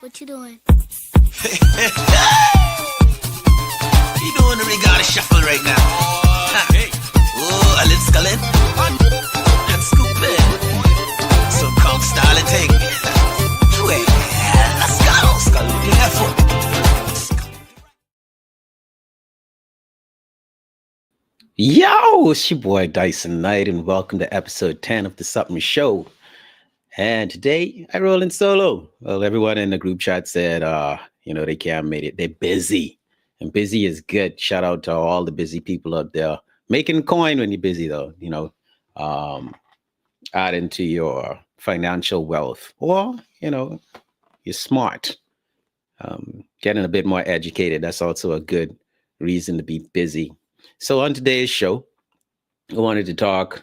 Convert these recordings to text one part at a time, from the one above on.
What you doing? You doing the regatta shuffle right now? Oh, a little scullin' and scoopin'. Some conk style and take. Well, let's go, scullin' careful. Yo, it's your boy Dyson Knight, and welcome to episode 10 of the Sup'm Show. And today I roll in solo. Well, everyone in the group chat said, they can't make it. They're busy, and busy is good. Shout out to all the busy people out there making coin when you're busy, though. Adding to your financial wealth, or you're smart. Getting a bit more educated. That's also a good reason to be busy. So on today's show, I wanted to talk,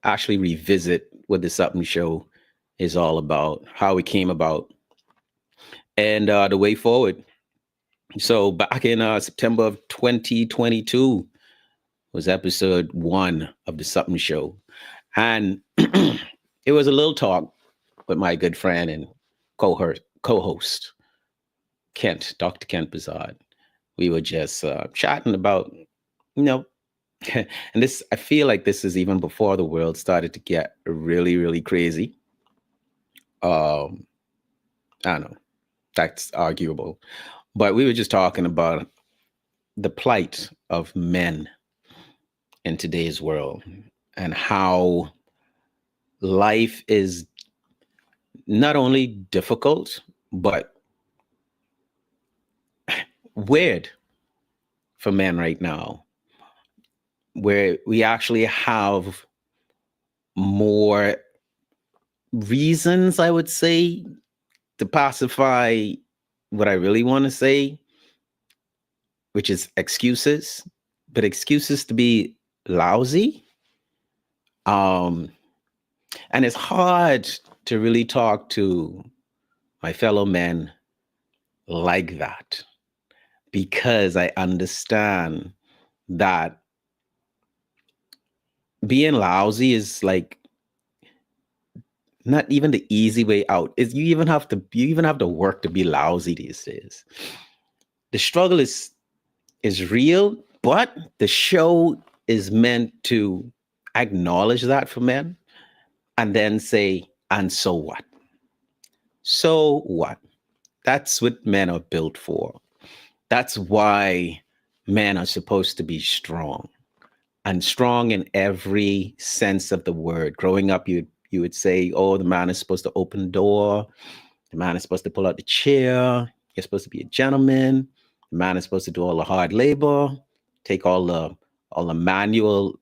actually revisit what the Sup'm Show is all about, how it came about, and the way forward. So back in September of 2022 was episode 1 of the Sup'm Show. And it was a little talk with my good friend and co-host, Kent, Dr. Kent Bazard. We were just chatting about, and this, I feel like this is even before the world started to get really, really crazy. I don't know, that's arguable. But we were just talking about the plight of men in today's world and how life is not only difficult, but weird for men right now, where we actually have more reasons, I would say, to pacify what I really want to say, which is excuses, but excuses to be lousy. And it's hard to really talk to my fellow men like that, because I understand that being lousy is like not even the easy way out. Is you even have to work to be lousy these days. The struggle is real, but the show is meant to acknowledge that for men and then say, and so what? So what? That's what men are built for. That's why men are supposed to be strong, and strong in every sense of the word. Growing up, you would say, oh, the man is supposed to open the door. The man is supposed to pull out the chair. You're supposed to be a gentleman. The man is supposed to do all the hard labor, take all the manual,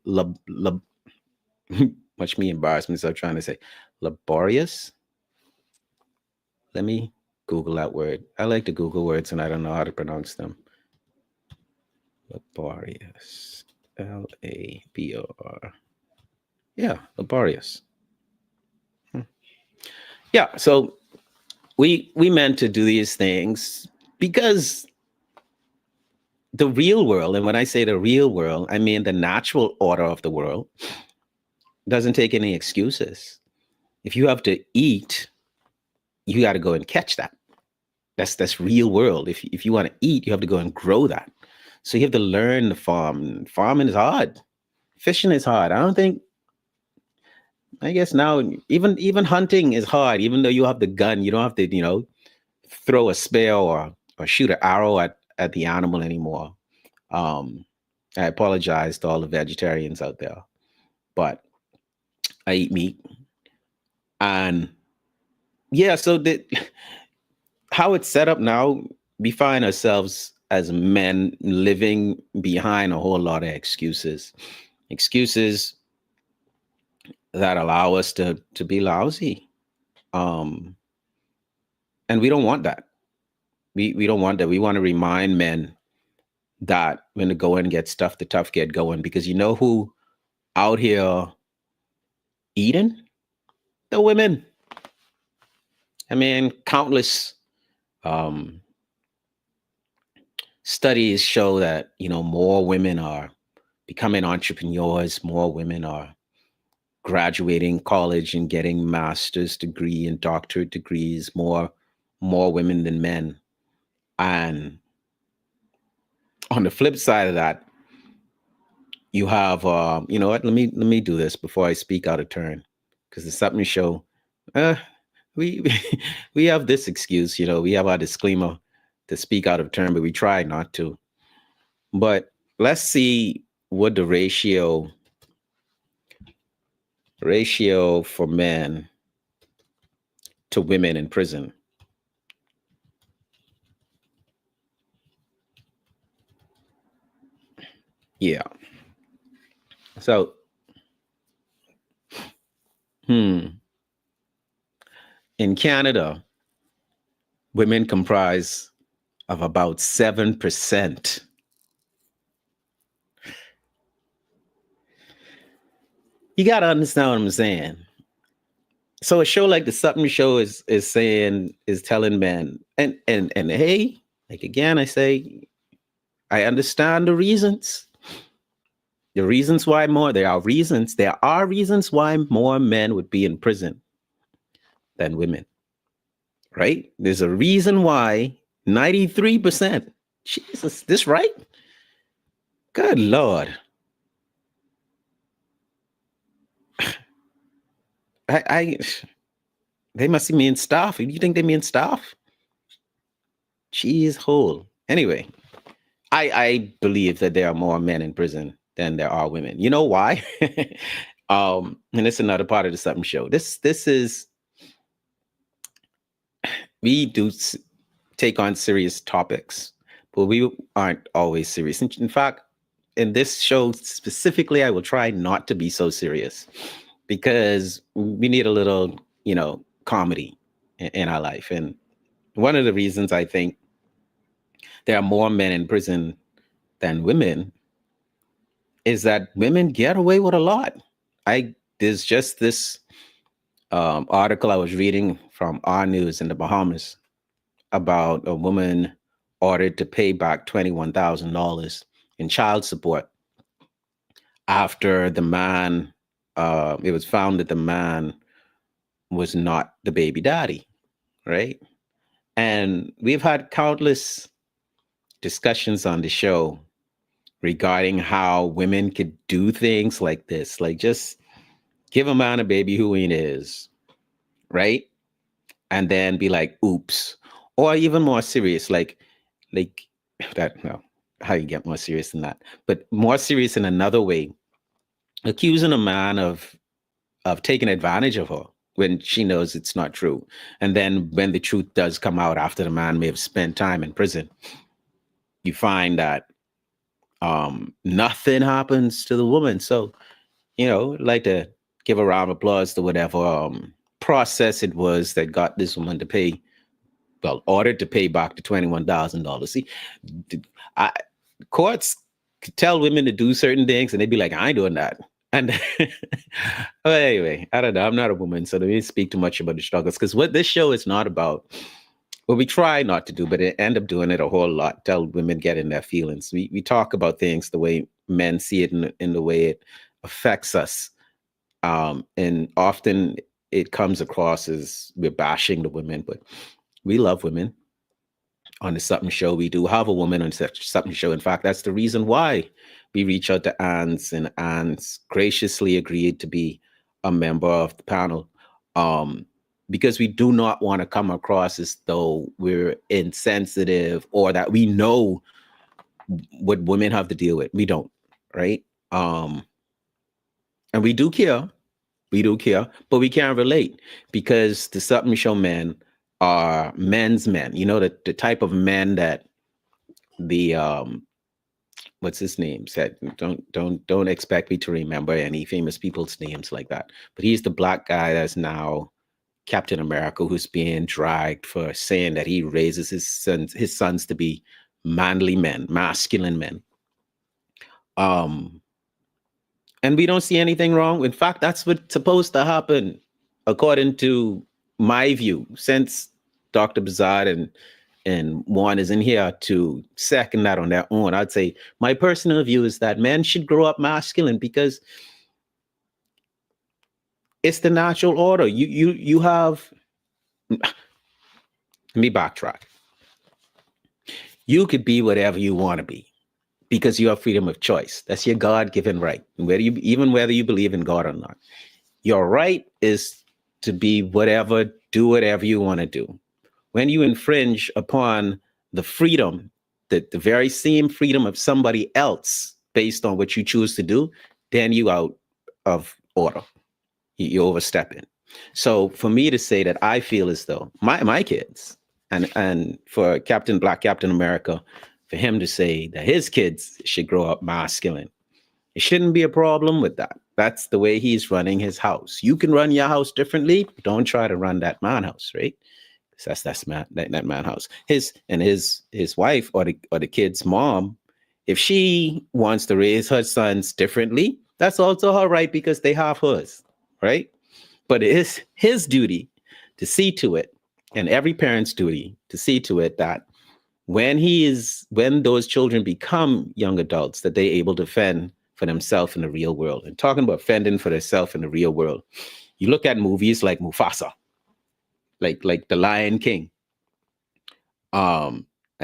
much me embarrass myself trying to say laborious. Let me Google that word. I like to Google words and I don't know how to pronounce them. Laborious. Labor. Yeah, laborious. Yeah, so we meant to do these things because the real world, and when I say the real world, I mean the natural order of the world, doesn't take any excuses. If you have to eat, you got to go and catch that. That's real world. If you want to eat, you have to go and grow that. So you have to learn the farm. Farming is hard. Fishing is hard. I guess now even hunting is hard. Even though you have the gun, you don't have to, throw a spear or shoot an arrow at the animal anymore. I apologize to all the vegetarians out there, but I eat meat. And yeah, so how it's set up now, we find ourselves as men living behind a whole lot of excuses that allow us to be lousy. And we don't want that. We don't want that. We want to remind men that when the going gets tough, the tough get going. Because you know who out here eating? The women. I mean, countless studies show that, more women are becoming entrepreneurs, more women are graduating college and getting master's degree and doctorate degrees, more women than men. And on the flip side of that, you have you know what? Let me do this before I speak out of turn, because the Sup'm Show, uh, we we have this excuse, you know, we have our disclaimer to speak out of turn, but we try not to. But let's see what the ratio for men to women in prison. Yeah. So, hmm, in Canada, women comprise of about 7%. You got to understand what I'm saying. So a show like the Sup'm Show is telling men, and hey, like again, I say I understand the reasons. The reasons why more there are reasons why more men would be in prison than women, right? There's a reason why 93%. Jesus, this right? Good Lord. I they must mean staff. You think they mean staff? Cheese hole. Anyway, I believe that there are more men in prison than there are women. You know why? And it's another part of the Sup'm Show. This is we do take on serious topics, but we aren't always serious. In fact, in this show specifically, I will try not to be so serious because we need a little, you know, comedy in our life. And one of the reasons I think there are more men in prison than women is that women get away with a lot. There's just this article I was reading from our news in the Bahamas about a woman ordered to pay back $21,000 in child support after the man. It was found that the man was not the baby daddy, right? And we've had countless discussions on the show regarding how women could do things like this, like just give a man a baby who ain't his, right? And then be like, oops. Or even more serious, like that, no, how you get more serious than that, but more serious in another way, accusing a man of taking advantage of her when she knows it's not true. And then when the truth does come out after the man may have spent time in prison, you find that nothing happens to the woman. So, you know, I'd like to give a round of applause to whatever process it was that got this woman to pay, well, ordered to pay back the $21,000. See, I, courts could tell women to do certain things and they'd be like, I ain't doing that. And well, anyway, I don't know. I'm not a woman, so let me speak too much about the struggles, because what this show is not about, what we try not to do, but it end up doing it a whole lot, tell women get in their feelings. We talk about things the way men see it in the way it affects us. And often it comes across as we're bashing the women, but we love women. On the Sup'm Show, we do have a woman on the Sup'm Show. In fact, that's the reason why we reach out to Ans, and Ans graciously agreed to be a member of the panel, because we do not want to come across as though we're insensitive or that we know what women have to deal with. We don't, right? And we do care. We do care, but we can't relate because the Sup'm Show men are men's men. You know, the type of men that the what's his name said. Don't expect me to remember any famous people's names like that. But he's the black guy that's now Captain America, who's being dragged for saying that he raises his sons to be manly men, masculine men. And we don't see anything wrong. In fact, that's what's supposed to happen, according to my view, since Dr. Bazard and Juan is in here to second that on their own. I'd say my personal view is that men should grow up masculine, because It's the natural order. You have. Let me backtrack. You could be whatever you want to be because you have freedom of choice. That's your God-given right. Whether you believe in God or not, your right is to be whatever, do whatever you want to do. When you infringe upon the freedom, the very same freedom of somebody else based on what you choose to do, then you out of order. You overstepping. So for me to say that I feel as though my kids and for Captain America, for him to say that his kids should grow up masculine, it shouldn't be a problem with that. That's the way he's running his house. You can run your house differently. Don't try to run that man house, right? That's that man house. His wife or the kid's mom, if she wants to raise her sons differently, that's also her right because they have hers, right? But it is his duty to see to it, and every parent's duty to see to it that when those children become young adults, that they're able to fend for themselves in the real world. And talking about fending for themselves in the real world, you look at movies like Mufasa, like The Lion King. I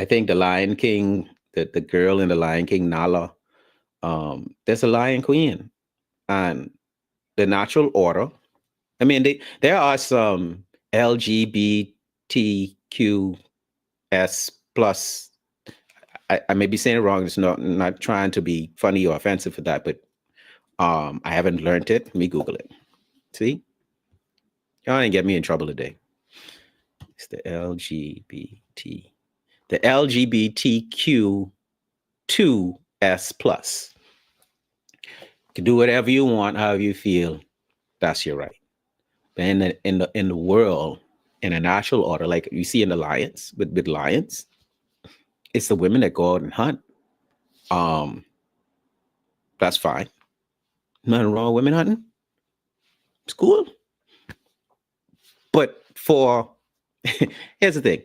think The Lion King, the girl in The Lion King, Nala, there's a lion queen, and the natural order. I mean, there are some LGBTQS plus. I may be saying it wrong. It's not trying to be funny or offensive for that, but I haven't learned it. Let me Google it. See, y'all ain't get me in trouble today. It's the LGBTQ2S plus. You can do whatever you want, however you feel. That's your right. But in the world, in a natural order, like you see in the lions, with lions, it's the women that go out and hunt. That's fine. Nothing wrong with women hunting. It's cool. But here's the thing.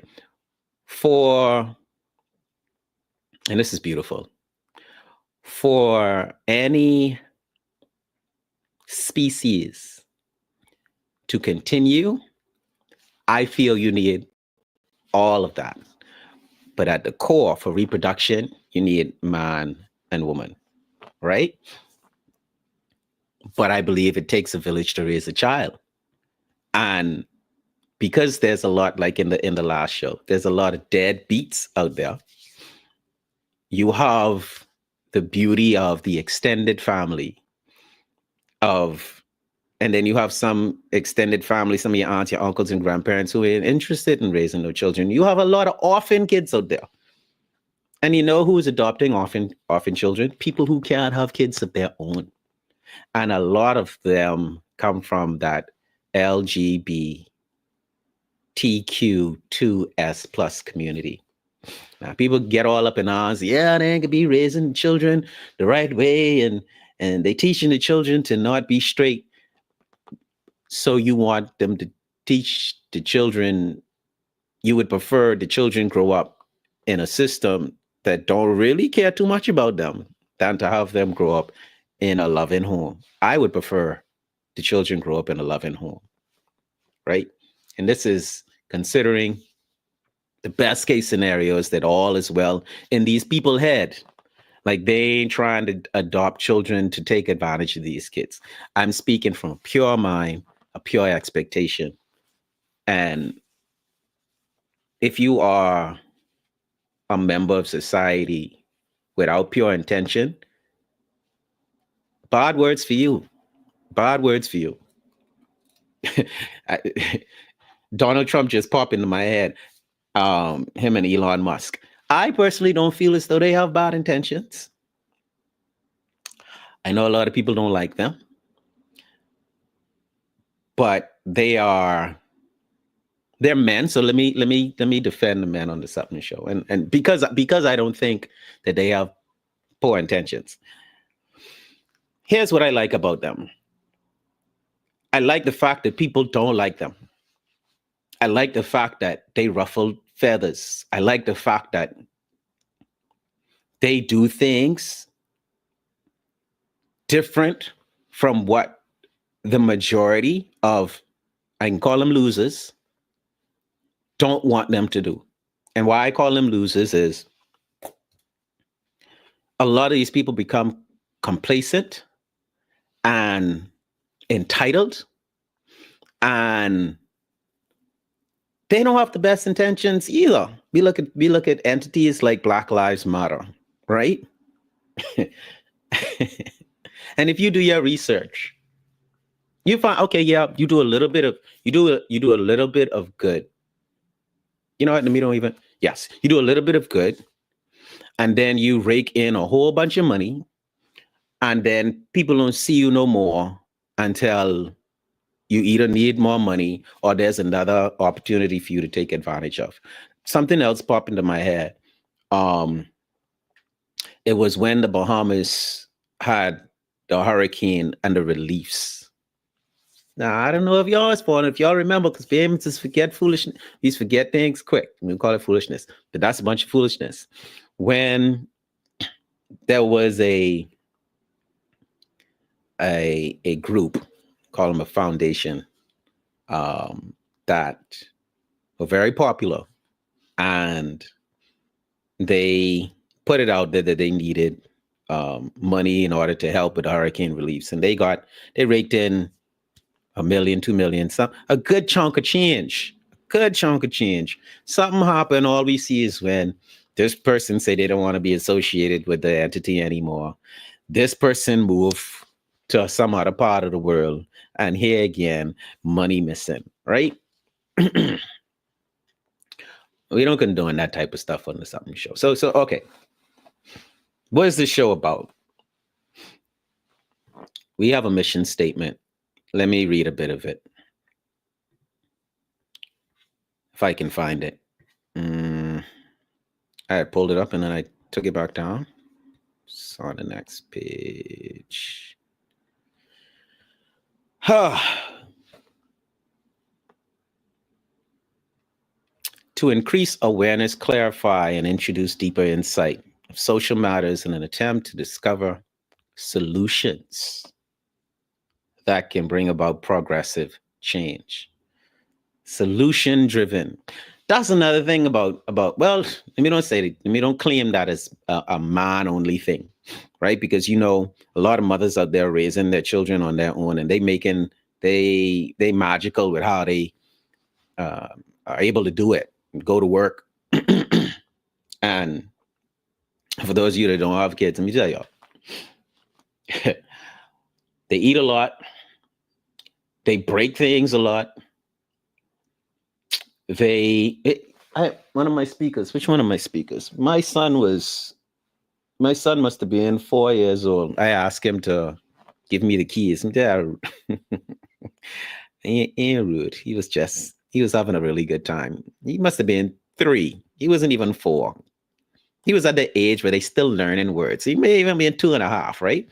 And this is beautiful. For any species to continue, I feel you need all of that. But at the core, for reproduction, you need man and woman, right? But I believe it takes a village to raise a child. And because there's a lot, like in the last show, there's a lot of dead beats out there. You have the beauty of the extended family and then you have some extended family, some of your aunts, your uncles, and grandparents who are interested in raising their children. You have a lot of orphan kids out there. And you know who's adopting orphan children? People who can't have kids of their own. And a lot of them come from that LGBTQ2S plus community. Now, people get all up in arms. Yeah, they ain't gonna be raising children the right way, and they teaching the children to not be straight. So you want them to teach the children, you would prefer the children grow up in a system that don't really care too much about them than to have them grow up in a loving home. I would prefer the children grow up in a loving home, right? And this is considering the best case scenario is that all is well in these people's head. Like they ain't trying to adopt children to take advantage of these kids. I'm speaking from a pure mind, a pure expectation. And if you are a member of society without pure intention, bad words for you. Bad words for you. Donald Trump just popped into my head. Him and Elon Musk. I personally don't feel as though they have bad intentions. I know a lot of people don't like them, but they're men. So let me defend the men on the Sup'm Show, and because I don't think that they have poor intentions. Here's what I like about them. I like the fact that people don't like them. I like the fact that they ruffle feathers. I like the fact that they do things different from what the majority of, I can call them losers, don't want them to do. And why I call them losers is a lot of these people become complacent and entitled, and they don't have the best intentions either. We look at entities like Black Lives Matter, right? And if you do your research, you find, okay, yeah, you do a little bit of you do a little bit of good. You know what? We don't even, yes, you do a little bit of good, and then you rake in a whole bunch of money, and then people don't see you no more until you either need more money or there's another opportunity for you to take advantage of. Something else popped into my head. Um, it was when the Bahamas had the hurricane and the reliefs. Now, I don't know if y'all was born, if y'all remember, because famous just forget foolishness. We just forget things quick. We call it foolishness, but that's a bunch of foolishness. When there was a group, call them a foundation, that were very popular, and they put it out there that they needed money in order to help with the hurricane reliefs, and they raked in $1 million, $2 million, a good chunk of change. Something happened. All we see is when this person say they don't want to be associated with the entity anymore. This person moved to some other part of the world, and here again, money missing, right? We don't condone that type of stuff on the Sup'm Show. So okay. What is this show about? We have a mission statement. Let me read a bit of it, if I can find it. I pulled it up and then I took it back down. It's on the next page. To increase awareness, clarify, and introduce deeper insight of social matters in an attempt to discover solutions that can bring about progressive change. Solution driven. That's another thing about, well, let me don't claim that as a man only thing, right? Because, a lot of mothers out there raising their children on their own, and they magical with how they are able to do it, go to work. And for those of you that don't have kids, let me tell y'all, they eat a lot. They break things a lot. One of my speakers, which one of my speakers? My son must have been 4 years old. I asked him to give me the keys. Dad, he ain't rude. He was having a really good time. He must have been 3. He wasn't even 4. He was at the age where they still learning words. He may even be 2.5, right?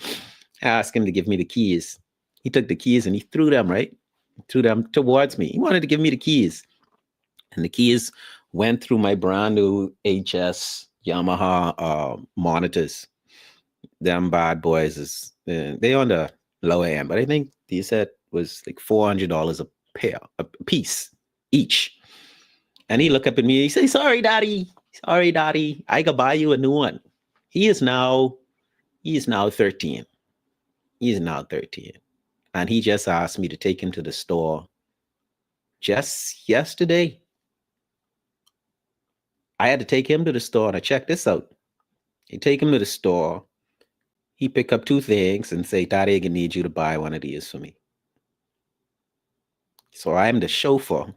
I asked him to give me the keys. He took the keys and he threw them, right? Threw them towards me. He wanted to give me the keys. And the keys went through my brand new HS Yamaha monitors. Them bad boys they on the lower end, but I think they said was like $400 a piece each. And he looked up at me. He said, "Sorry, daddy. I could buy you a new one." He is now 13. He's now 13, and he just asked me to take him to the store just yesterday. I had to take him to the store, and I checked this out. You take him to the store, he pick up 2 things and say, "Daddy, I can need you to buy one of these for me." So I'm the chauffeur.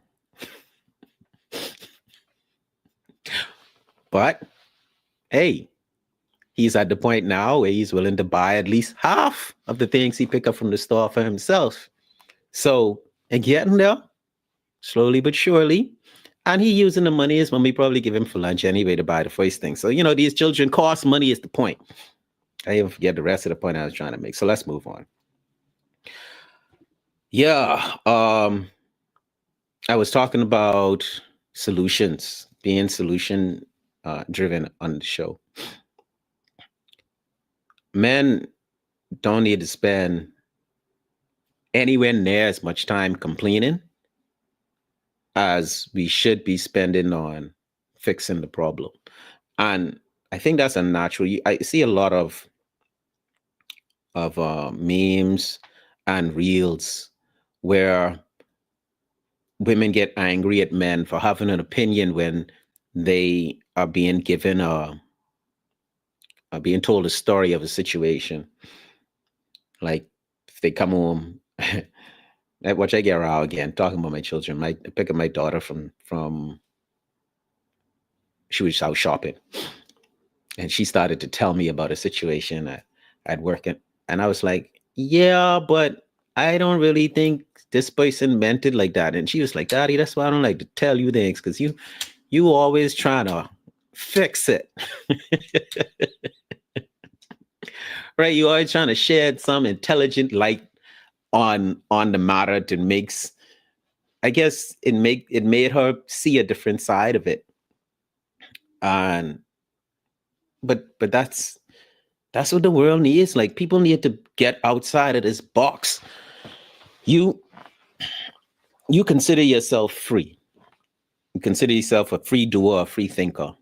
But hey, he's at the point now where he's willing to buy at least half of the things he pick up from the store for himself. So and getting there, slowly but surely. And he using the money his mommy probably give him for lunch anyway to buy the first thing. So, these children cost money is the point. I even forget the rest of the point I was trying to make. So let's move on. Yeah. I was talking about solutions, being solution driven on the show. Men don't need to spend anywhere near as much time complaining as we should be spending on fixing the problem. And I think that's a natural. I see a lot of memes and reels where women get angry at men for having an opinion when they are being given being told a story of a situation. Like if they come home, watch I get around again talking about my children. I pick up my daughter from she was out shopping, and she started to tell me about a situation at work, and I was like, yeah, but I don't really think this person meant it like that. And she was like, Daddy, that's why I don't like to tell you things, because you always trying to fix it. Right? You always trying to shed some intelligent light on the matter that makes, I guess it made her see a different side of it. And but that's what the world needs. Like, people need to get outside of this box. You consider yourself free. You consider yourself a free doer, a free thinker.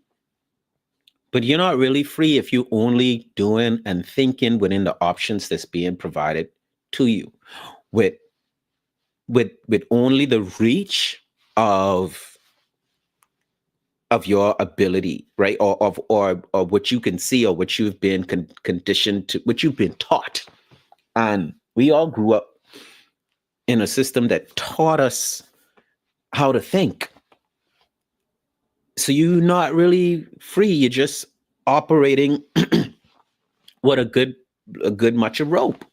But you're not really free if you're only doing and thinking within the options that's being provided to you, with only the reach of your ability, right? Or what you can see, or what you've been conditioned to, what you've been taught. And we all grew up in a system that taught us how to think. So you're not really free. You're just operating with a good much of rope.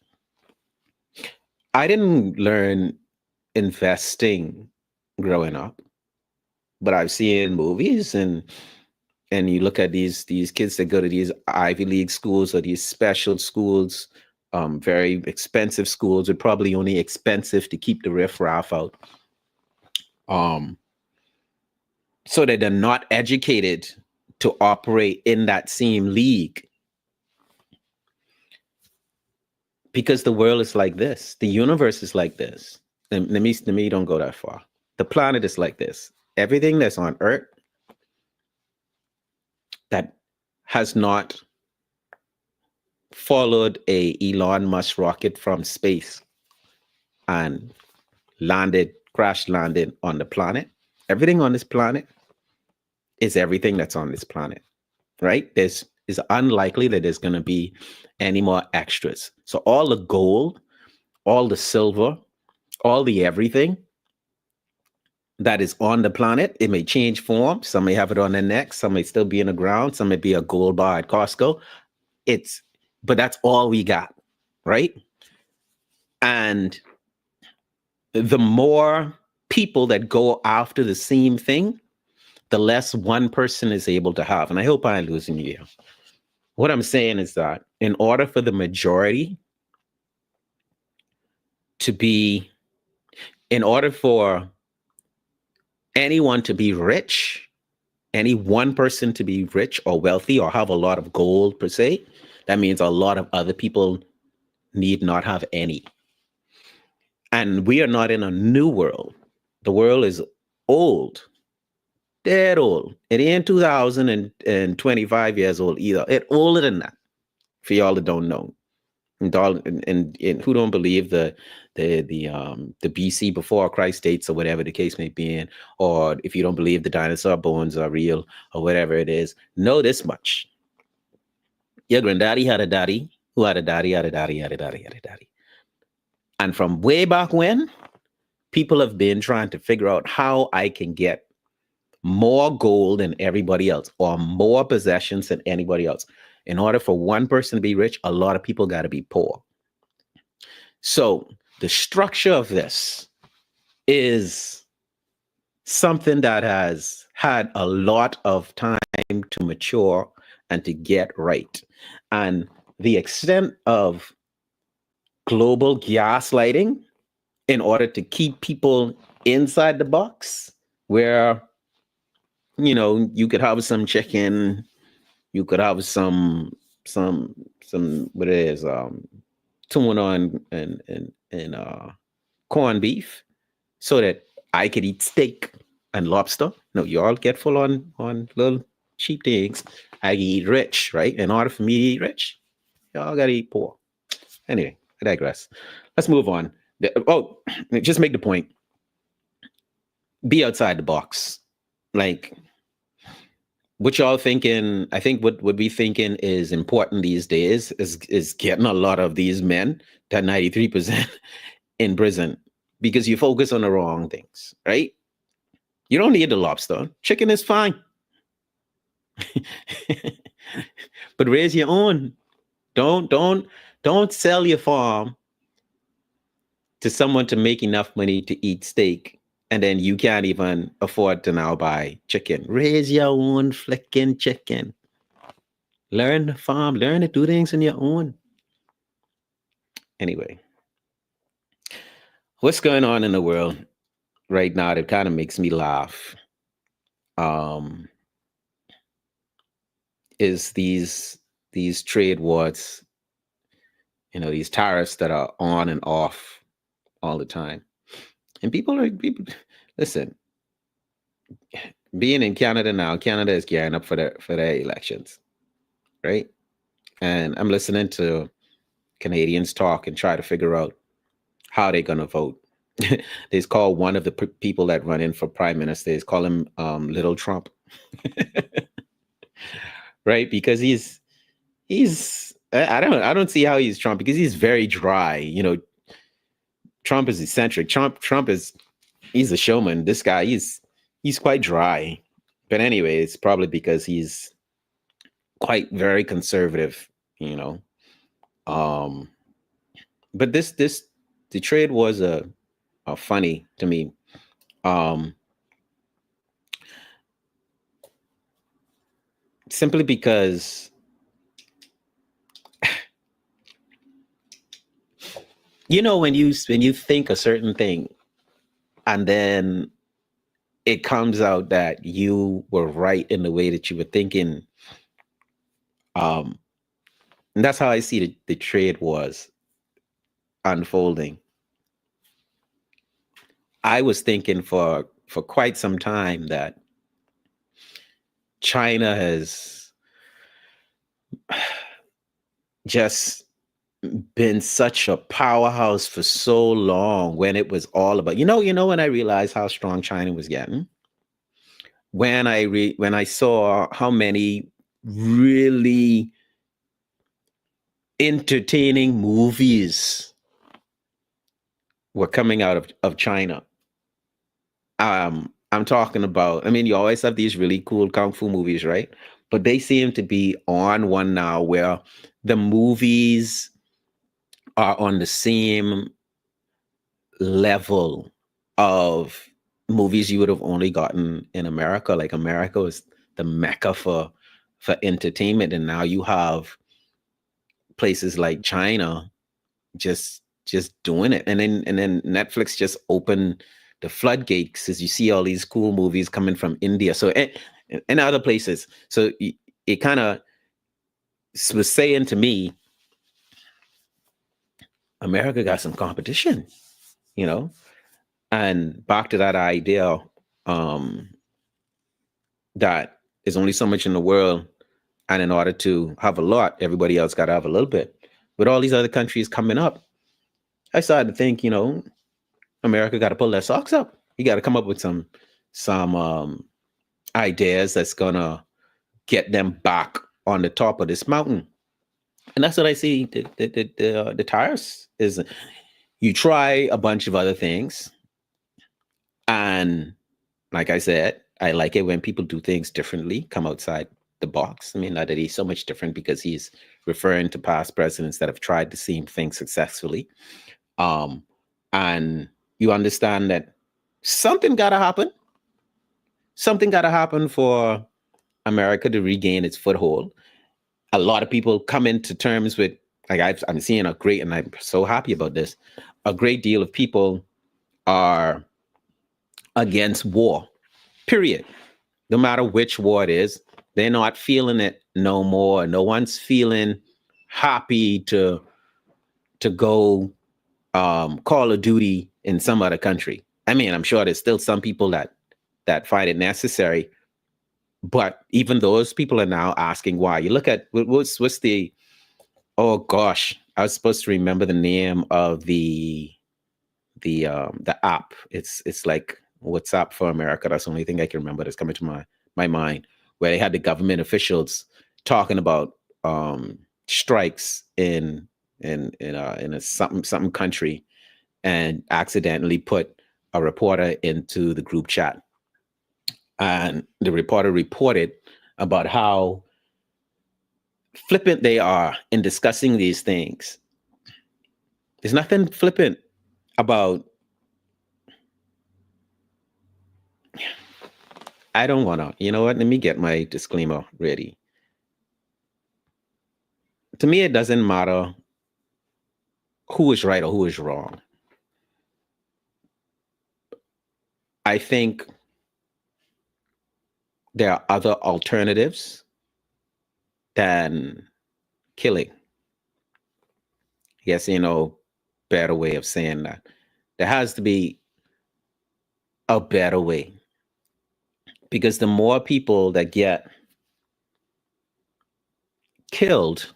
I didn't learn investing growing up, but I've seen movies, and you look at these kids that go to these Ivy League schools or these special schools, very expensive schools, are probably only expensive to keep the riffraff out. So that they're not educated to operate in that same league. Because the world is like this. The universe is like this. Let me don't go that far. The planet is like this. Everything that's on Earth that has not followed a Elon Musk rocket from space and crash landed on the planet. Everything on this planet is everything that's on this planet, right? It's unlikely that there's going to be any more extras. So all the gold, all the silver, all the everything that is on the planet, it may change form. Some may have it on their neck. Some may still be in the ground. Some may be a gold bar at Costco. But that's all we got, right? And the more people that go after the same thing, the less one person is able to have. And I hope I ain't losing you here. What I'm saying is that in order for the majority in order for anyone to be rich, any one person to be rich or wealthy or have a lot of gold per se, that means a lot of other people need not have any. And we are not in a new world. The world is old. Dead old. It ain't 2025 years old either. It's older than that. For y'all that don't know, and who don't believe the BC before Christ dates or whatever the case may be, or if you don't believe the dinosaur bones are real or whatever it is, know this much: your granddaddy had a daddy who had a daddy, had a daddy, had a daddy, had a daddy, and from way back when, people have been trying to figure out how I can get more gold than everybody else or more possessions than anybody else. In order for one person to be rich, a lot of people got to be poor. So the structure of this is something that has had a lot of time to mature and to get right. And the extent of global gaslighting in order to keep people inside the box, where you could have some chicken, you could have some what it is, tuna and corned beef so that I could eat steak and lobster. No, you all get full on little cheap things. I eat rich, right? In order for me to eat rich, y'all gotta eat poor. Anyway, I digress. Let's move on. Oh, just make the point. Be outside the box. Like what y'all thinking, I think what we thinking is important these days is getting a lot of these men, that 93% in prison, because you focus on the wrong things, right? You don't need the lobster. Chicken is fine. But raise your own. Don't sell your farm to someone to make enough money to eat steak, and then you can't even afford to now buy chicken. Raise your own flicking chicken. Learn to farm, learn to do things on your own. Anyway, what's going on in the world right now that kind of makes me laugh um, is these trade wars, these tariffs that are on and off all the time. And people listen, being in Canada now, Canada is gearing up for their elections, right? And I'm listening to Canadians talk and try to figure out how they're gonna vote. They call one of the people that run in for prime minister, they call him Little Trump, right? Because he's I don't see how he's Trump, because he's very dry. Trump is eccentric. Trump is he's a showman. This guy he's quite dry. But anyway, it's probably because he's quite very conservative, But the trade was a funny to me. Simply because when you think a certain thing and then it comes out that you were right in the way that you were thinking, and that's how I see the trade was unfolding. I was thinking for quite some time that China has just been such a powerhouse for so long, when it was all about, when I realized how strong China was getting, when I saw how many really entertaining movies were coming out of China. I'm talking about, you always have these really cool kung fu movies, right? But they seem to be on one now where the movies are on the same level of movies you would have only gotten in America. Like, America was the mecca for entertainment, and now you have places like China just doing it. And then Netflix just opened the floodgates, as you see all these cool movies coming from India, so and other places. So it kind of was saying to me, America got some competition, and back to that idea, that there's only so much in the world, and in order to have a lot, everybody else got to have a little bit. With all these other countries coming up, I started to think, America got to pull their socks up. You got to come up with some ideas that's gonna get them back on the top of this mountain. And that's what I see. The tires is, you try a bunch of other things, and like I said, I like it when people do things differently, come outside the box. Not that he's so much different, because he's referring to past presidents that have tried the same thing successfully. And you understand that something got to happen. Something got to happen for America to regain its foothold. A lot of people come into terms with, like, I'm seeing and I'm so happy about this, a great deal of people are against war, period. No matter which war it is, they're not feeling it no more. No one's feeling happy to go Call of Duty in some other country. I mean, I'm sure there's still some people that find it necessary, but even those people are now asking why. You look at what's the, oh gosh, I was supposed to remember the name of the app. It's like WhatsApp for America. That's the only thing I can remember that's coming to my mind, where they had the government officials talking about strikes in a something country, and accidentally put a reporter into the group chat, and the reporter reported about how flippant they are in discussing these things. There's nothing flippant about, I don't want to, you know what? Let me get my disclaimer ready. To me, it doesn't matter who is right or who is wrong. I think there are other alternatives than killing. Yes, better way of saying that. There has to be a better way, because the more people that get killed,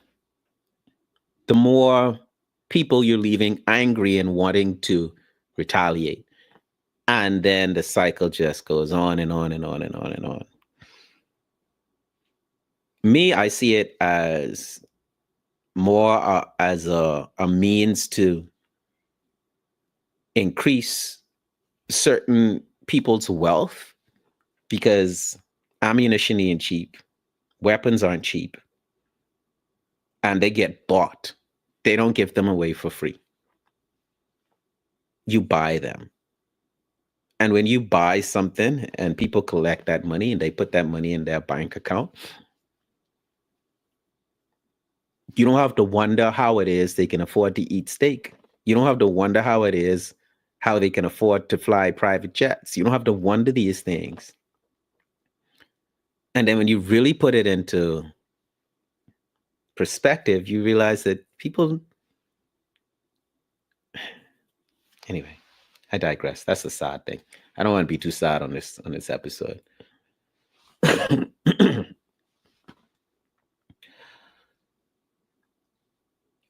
the more people you're leaving angry and wanting to retaliate. And then the cycle just goes on and on and on and on and on. Me, I see it as more as a means to increase certain people's wealth, because ammunition ain't cheap, weapons aren't cheap, and they get bought. They don't give them away for free. You buy them. And when you buy something and people collect that money and they put that money in their bank account, you don't have to wonder how it is they can afford to eat steak. You don't have to wonder how it is, how they can afford to fly private jets. You don't have to wonder these things. And then when you really put it into perspective, you realize that people, anyway, I digress. That's the sad thing. I don't want to be too sad on this episode.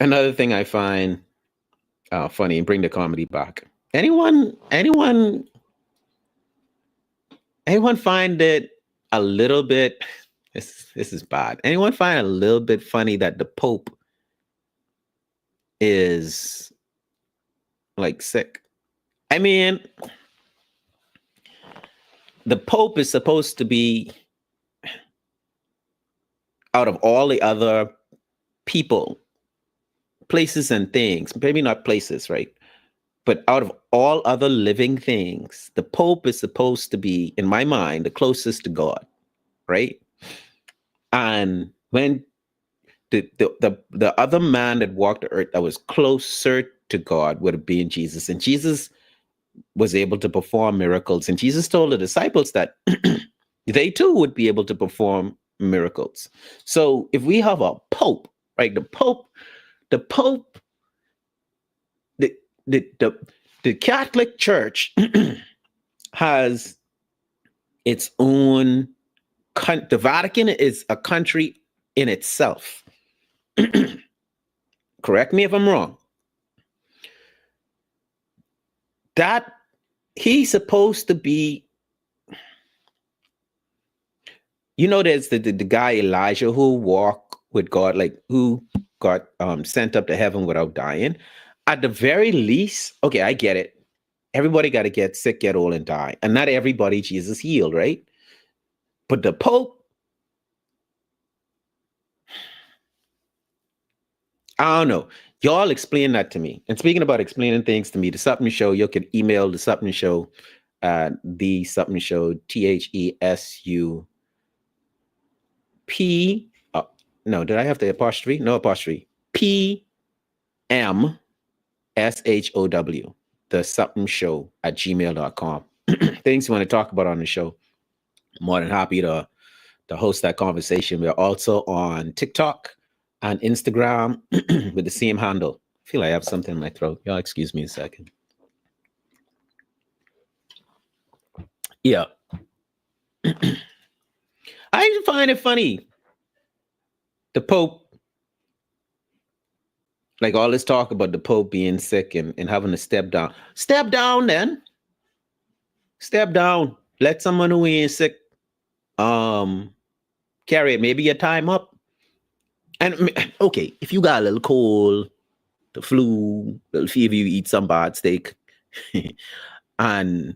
Another thing I find funny, and bring the comedy back. Anyone find it a little bit, this is bad. Anyone find it a little bit funny that the Pope is like sick? I mean, the Pope is supposed to be, out of all the other people, places and things, maybe not places, right? But out of all other living things, the Pope is supposed to be, in my mind, the closest to God, right? And when the other man that walked the earth that was closer to God would have been Jesus, and Jesus was able to perform miracles, and Jesus told the disciples that they too would be able to perform miracles. So if we have a Pope, right? The Pope, the Catholic Church has its own. The Vatican is a country in itself. Correct me if I'm wrong. That he's supposed to be, there's the guy Elijah who walked with God, like who got sent up to heaven without dying. At the very least, okay, I get it. Everybody got to get sick, get old, and die. And not everybody Jesus healed, right? But the Pope, I don't know. Y'all explain that to me. And speaking about explaining things to me, the Sup'm Show, you can email the Sup'm Show at the Sup'm Show, THESUP. No, did I have the apostrophe? No apostrophe. PMSHOW, the Sup'm Show at gmail.com. Things you want to talk about on the show. More than happy to host that conversation. We're also on TikTok and Instagram with the same handle. I feel like I have something in my throat. Y'all excuse me a second. Yeah. I find it funny. The Pope, like all this talk about the Pope being sick and having to step down. Step down then. Step down. Let someone who ain't sick um carry it. Maybe your time up. And okay, if you got a little cold, the flu, little fever, you eat some bad steak, and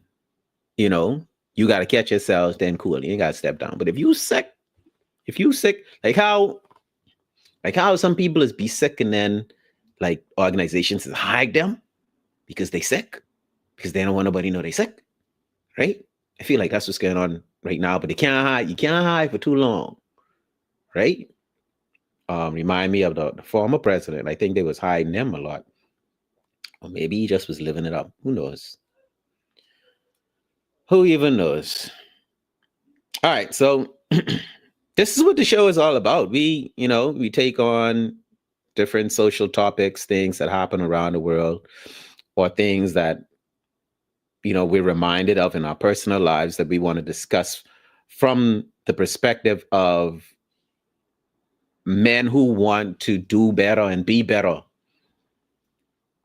you know, you gotta catch yourself, then cool. You gotta step down. But if you sick, like how some people is be sick and then like organizations is hide them because they sick, because they don't want nobody to know they sick, right? I feel like that's what's going on right now, but they can't hide. You can't hide for too long, right? Remind me of the former president. I think they was hiding him a lot. Or maybe he just was living it up. Who knows? Who even knows? All right, so this is what the show is all about. We take on different social topics, things that happen around the world, or things that we're reminded of in our personal lives that we want to discuss from the perspective of men who want to do better and be better.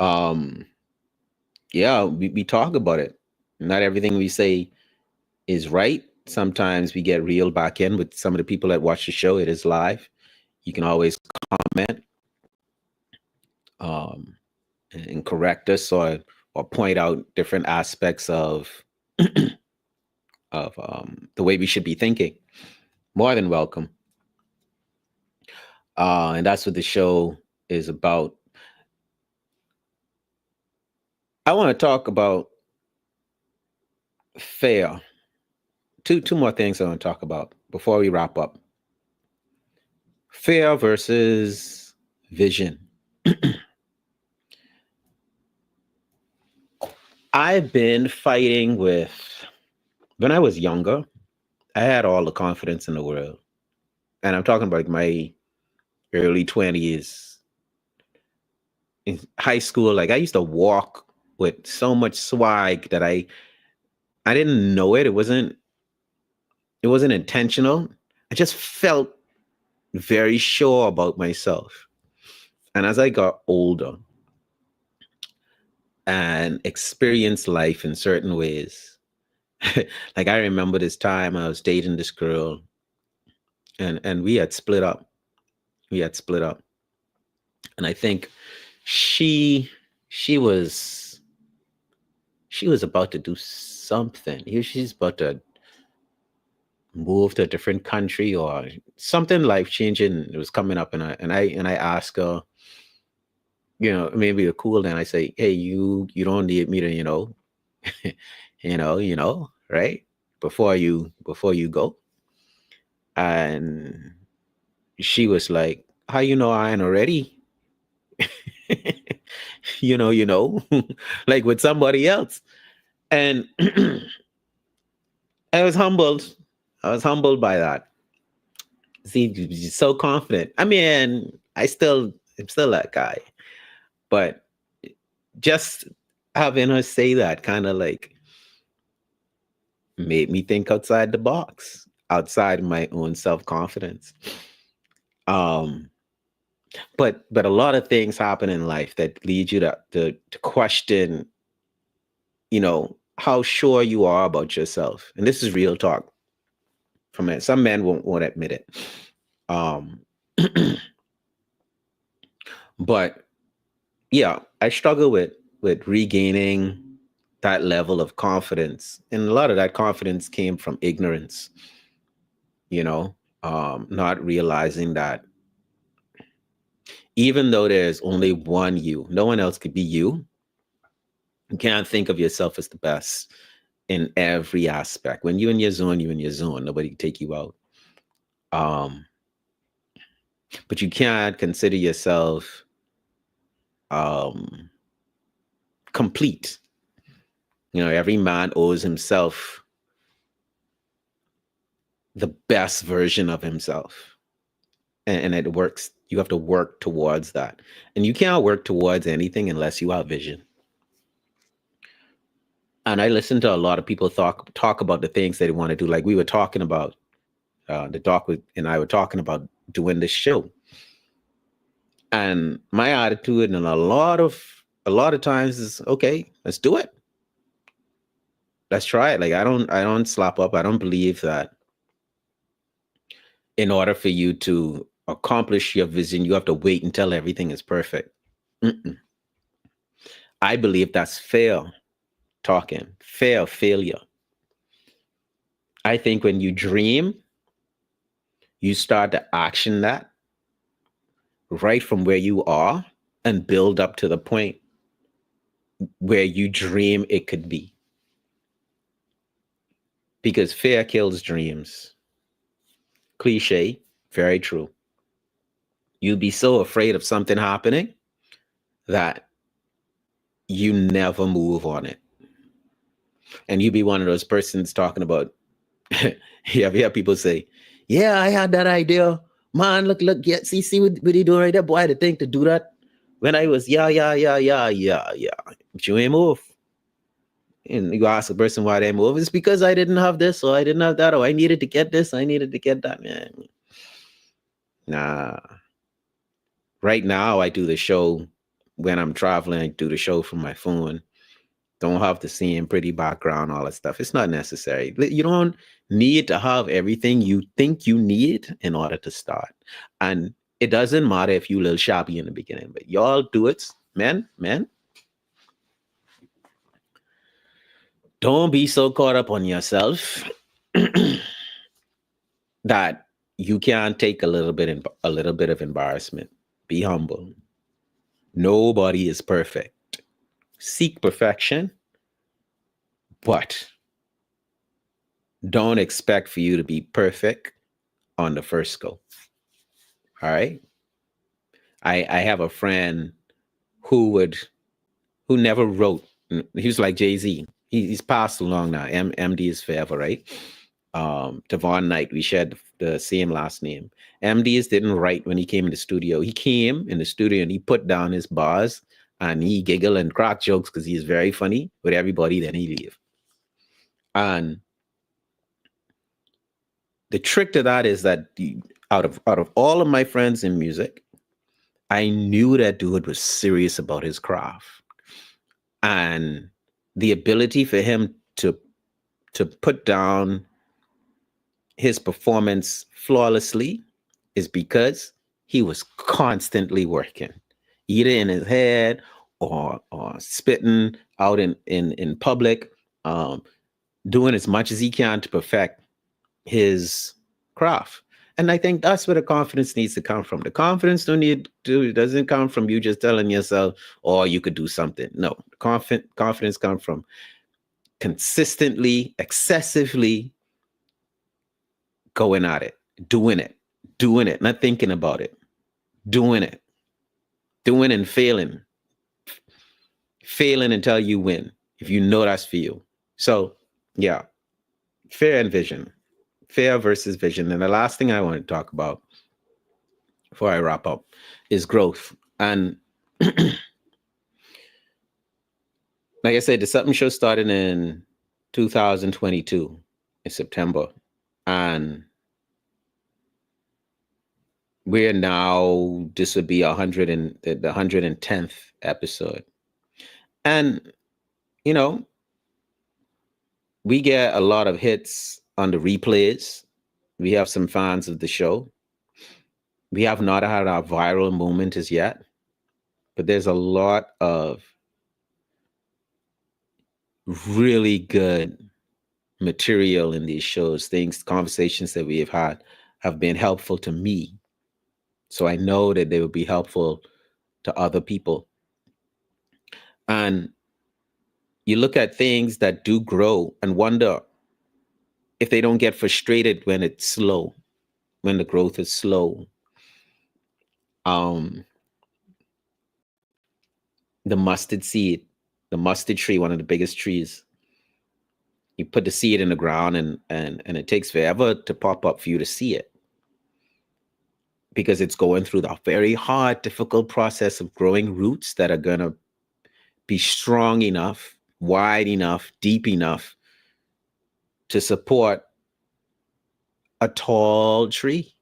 Yeah, we talk about it. Not everything we say is right. Sometimes we get reeled back in with some of the people that watch the show. It is live. You can always comment and correct us or point out different aspects of the way we should be thinking. More than welcome. And that's what the show is about. I want to talk about fear. Two more things I want to talk about before we wrap up. Fear versus vision. I've been fighting with, when I was younger, I had all the confidence in the world. And I'm talking about my early 20s. In high school, like I used to walk with so much swag that I didn't know it. It wasn't intentional. I just felt very sure about myself. And as I got older and experienced life in certain ways, like I remember this time I was dating this girl and we had split up. And I think she was about to do something. She's about to move to a different country or something life changing. It was coming up, and I asked her, maybe you're cool. Then I say, hey, you don't need me to, right? Before you go. And she was like, how I ain't already? Like with somebody else. And I was humbled. By that. See, she's so confident. I mean, I'm still that guy. But just having her say that kind of like made me think outside the box, outside my own self-confidence. But a lot of things happen in life that lead you to question, how sure you are about yourself. And this is real talk. Some men won't admit it. But yeah, I struggle with regaining that level of confidence. And a lot of that confidence came from ignorance, not realizing that even though there's only one you, no one else could be you. You can't think of yourself as the best in every aspect. When you're in your zone, you're in your zone. Nobody can take you out. But you can't consider yourself complete. Every man owes himself the best version of himself. And it works. You have to work towards that. And you can't work towards anything unless you have vision. And I listen to a lot of people talk about the things they want to do. Like we were talking about, the doc and I were talking about doing this show. And my attitude, and a lot of times is, okay, let's do it. Let's try it. Like I don't slap up. I don't believe that in order for you to accomplish your vision, you have to wait until everything is perfect. Mm-mm. I believe that's failure. I think when you dream, you start to action that right from where you are and build up to the point where you dream it could be. Because fear kills dreams. Cliche, very true. You'd be so afraid of something happening that you never move on it. And you be one of those persons talking about, you ever hear people say, yeah, I had that idea. Man, look, yeah, see what he doing right there? Boy, I had to think to do that when I was, yeah. But you ain't move. And you ask the person why they move. It's because I didn't have this, or I didn't have that, or I needed to get this, I needed to get that. Man. Nah. Right now, I do the show when I'm traveling. I do the show from my phone. Don't have to see in pretty background, all that stuff. It's not necessary. You don't need to have everything you think you need in order to start. And it doesn't matter if you a little shabby in the beginning, but y'all do it, man. Don't be so caught up on yourself that you can't take a little bit of embarrassment. Be humble. Nobody is perfect. Seek perfection, but don't expect for you to be perfect on the first go. All right. I have a friend who never wrote. He was like Jay-Z. He's passed along now. MD is forever, right? Devon Knight, we shared the same last name. MD didn't write when he came in the studio. He came in the studio and he put down his bars and he giggle and crack jokes because he's very funny with everybody. Then he leave. And the trick to that is that out of all of my friends in music, I knew that dude was serious about his craft. And the ability for him to put down his performance flawlessly is because he was constantly working, either in his head or spitting out in public, doing as much as he can to perfect his craft. And I think that's where the confidence needs to come from. The confidence doesn't come from you just telling yourself, oh, you could do something. No, confidence comes from consistently, excessively going at it, doing it, not thinking about it, doing and failing until you win, if you know that's for you. So yeah, fear and vision. Fear versus vision. And the last thing I want to talk about before I wrap up is growth. And like I said, the Sup'm Show started in 2022 in September. And we're now, this would be the 110th episode. And, you know, we get a lot of hits on the replays. We have some fans of the show. We have not had our viral moment as yet, but there's a lot of really good material in these shows. Conversations that we have had have been helpful to me. So I know that they will be helpful to other people. And you look at things that do grow and wonder if they don't get frustrated when it's slow, when the growth is slow. The mustard seed, the mustard tree, one of the biggest trees. You put the seed in the ground and it takes forever to pop up for you to see it, because it's going through the very hard, difficult process of growing roots that are going to be strong enough wide enough, deep enough to support a tall tree,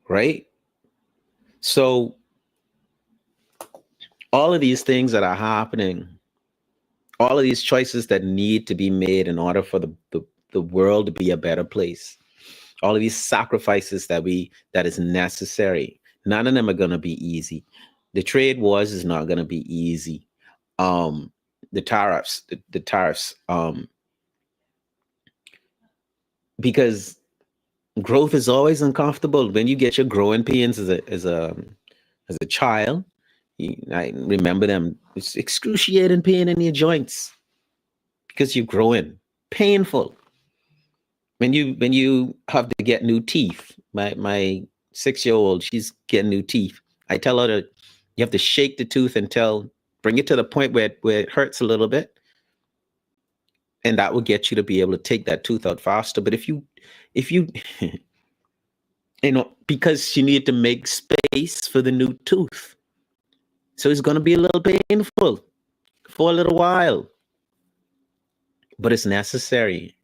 right? So all of these things that are happening, all of these choices that need to be made in order for the world to be a better place, all of these sacrifices that is necessary, none of them are going to be easy. The trade wars is not going to be easy. The tariffs, because growth is always uncomfortable. When you get your growing pains as a child, I remember them. It's excruciating pain in your joints because you're growing. Painful. When you have to get new teeth. My 6-year-old, she's getting new teeth. I tell her that you have to shake the tooth until bring it to the point where it hurts a little bit, and that will get you to be able to take that tooth out faster. But if you because you need to make space for the new tooth, so it's going to be a little painful for a little while, but it's necessary.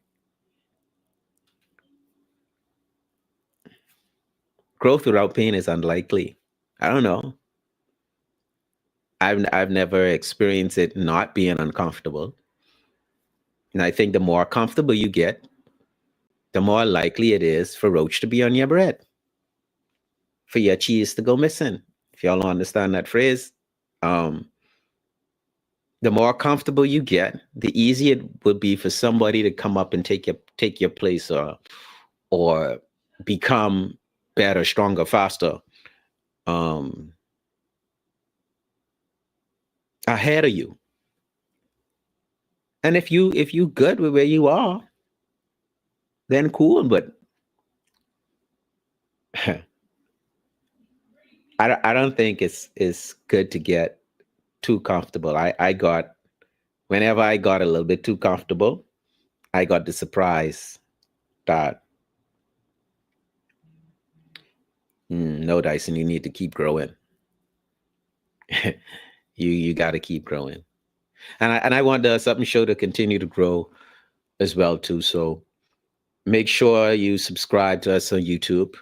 Growth without pain is unlikely. I don't know. I've never experienced it not being uncomfortable. And I think the more comfortable you get, the more likely it is for roach to be on your bread, for your cheese to go missing. If y'all don't understand that phrase, um, the more comfortable you get, the easier it would be for somebody to come up and take your place, or become better, stronger, faster, um, ahead of you. And if you good with where you are, then cool. But I don't think it's good to get too comfortable. I got whenever I got a little bit too comfortable, I got the surprise that no, Dyson, you need to keep growing. You got to keep growing, and I want the Sup'm Show to continue to grow as well too. So make sure you subscribe to us on YouTube.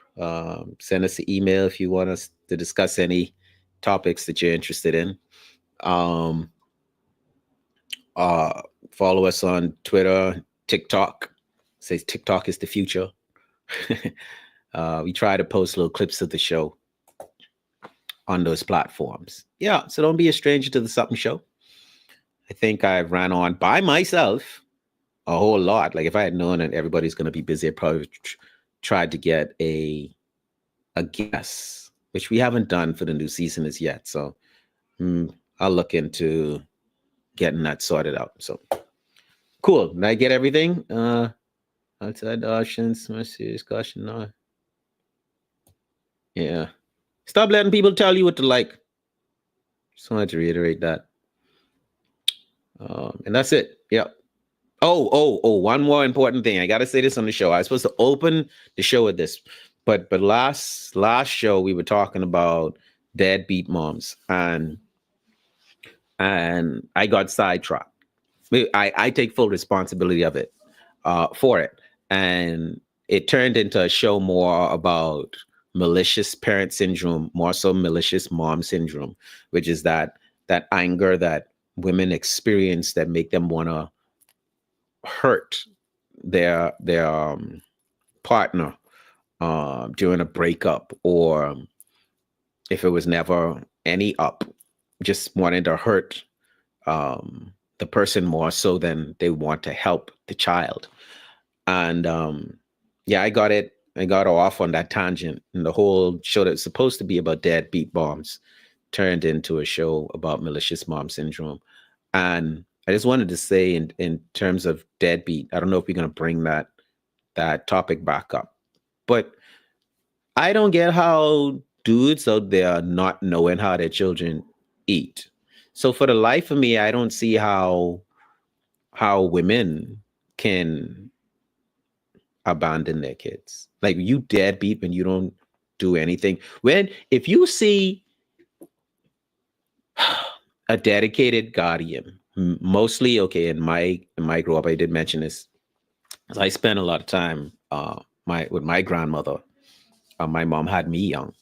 Send us an email if you want us to discuss any topics that you're interested in. Um, uh, Follow us on Twitter, TikTok. Says TikTok is the future. We try to post little clips of the show on those platforms. Yeah, so don't be a stranger to the Sup'm Show. I think I ran on by myself a whole lot. Like if I had known that everybody's going to be busy, I probably tried to get a guest, which we haven't done for the new season as yet. So I'll look into getting that sorted out. So cool. Did I get everything? Outside the options, my serious caution. No. Yeah. Stop letting people tell you what to like. Just wanted to reiterate that. And that's it. Yeah. Oh, one more important thing. I got to say this on the show. I was supposed to open the show with this, but last show we were talking about deadbeat moms, and I got sidetracked. I take full responsibility of it, for it, and it turned into a show more about malicious parent syndrome, more so malicious mom syndrome, which is that anger that women experience that make them want to hurt their partner during a breakup, or if it was never any up, just wanting to hurt the person more so than they want to help the child. And yeah, I got off on that tangent, and the whole show that's supposed to be about deadbeat moms turned into a show about malicious mom syndrome. And I just wanted to say, in terms of deadbeat, I don't know if we're going to bring that topic back up, but I don't get how dudes out there are not knowing how their children eat. So for the life of me, I don't see how women can abandon their kids. Like, you deadbeat when you don't do anything. If you see, a dedicated guardian. Mostly, okay, in my grow up, I did mention this. I spent a lot of time my with my grandmother. My mom had me young,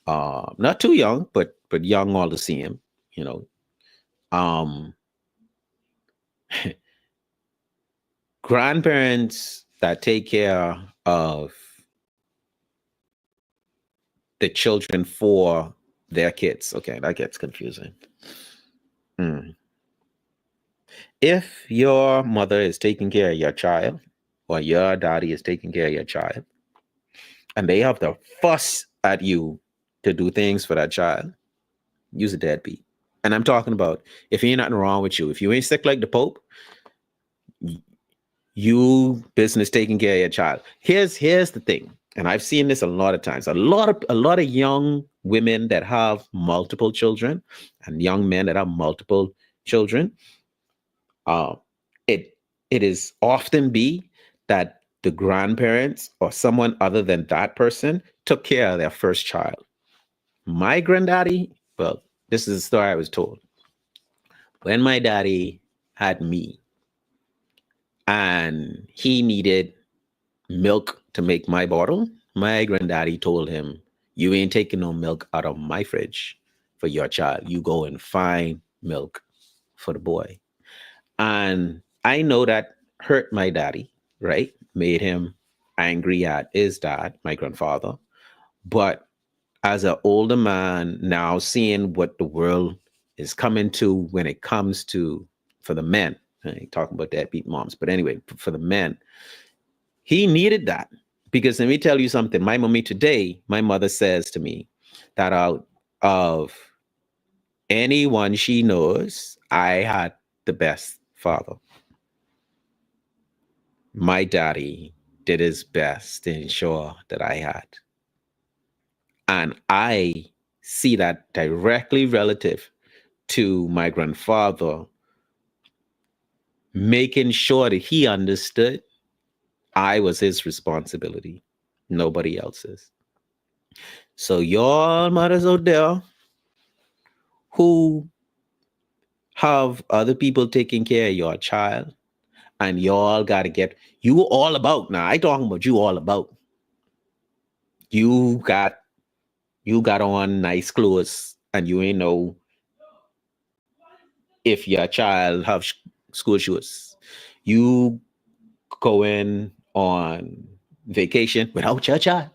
not too young, but young all the same. You know, um, grandparents that take care of the children for their kids. Okay, that gets confusing. Mm. If your mother is taking care of your child, or your daddy is taking care of your child, and they have to fuss at you to do things for that child, use a deadbeat. And I'm talking about if ain't nothing wrong with you, if you ain't sick like the Pope, you business taking care of your child. Here's the thing, and I've seen this a lot of times. A lot of young women that have multiple children, and young men that have multiple children. Uh, it it is often be that the grandparents or someone other than that person took care of their first child. My granddaddy, well, this is the story I was told. When my daddy had me and he needed milk to make my bottle, my granddaddy told him, "You ain't taking no milk out of my fridge for your child. You go and find milk for the boy." And I know that hurt my daddy, right? Made him angry at his dad, my grandfather. But as an older man, now seeing what the world is coming to when it comes to for the men, I ain't talking about deadbeat moms, but anyway, for the men, he needed that. Because let me tell you something, my mommy today, my mother says to me that out of anyone she knows, I had the best father. My daddy did his best to ensure that I had. And I see that directly relative to my grandfather making sure that he understood I was his responsibility, nobody else's. So, your mothers out there who have other people taking care of your child, and y'all got to get you all about now. I talking about you all about. You got you got on nice clothes and you ain't know if your child have school shoes. You going on vacation without your child.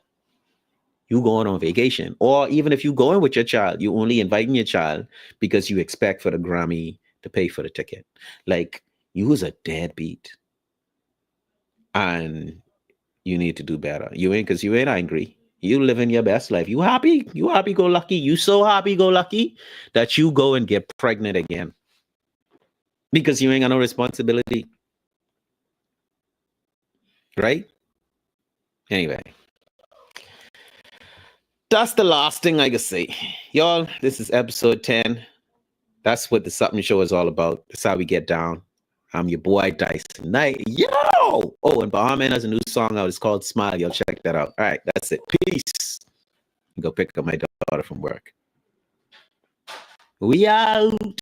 You going on vacation. Or even if you going with your child, you only inviting your child because you expect for the Grammy to pay for the ticket. Like, you was a deadbeat. And you need to do better. You ain't, because you ain't angry. You living your best life. You happy. You happy go lucky. You so happy go lucky that you go and get pregnant again because you ain't got no responsibility. Right? Anyway, that's the last thing I can say. Y'all, this is episode 10. That's what the Sup'm Show is all about. That's how we get down. I'm your boy Dyson Knight. Yo! Oh, and Bahman has a new song out. It's called Smile. Y'all check that out. All right, that's it. Peace. Go pick up my daughter from work. We out.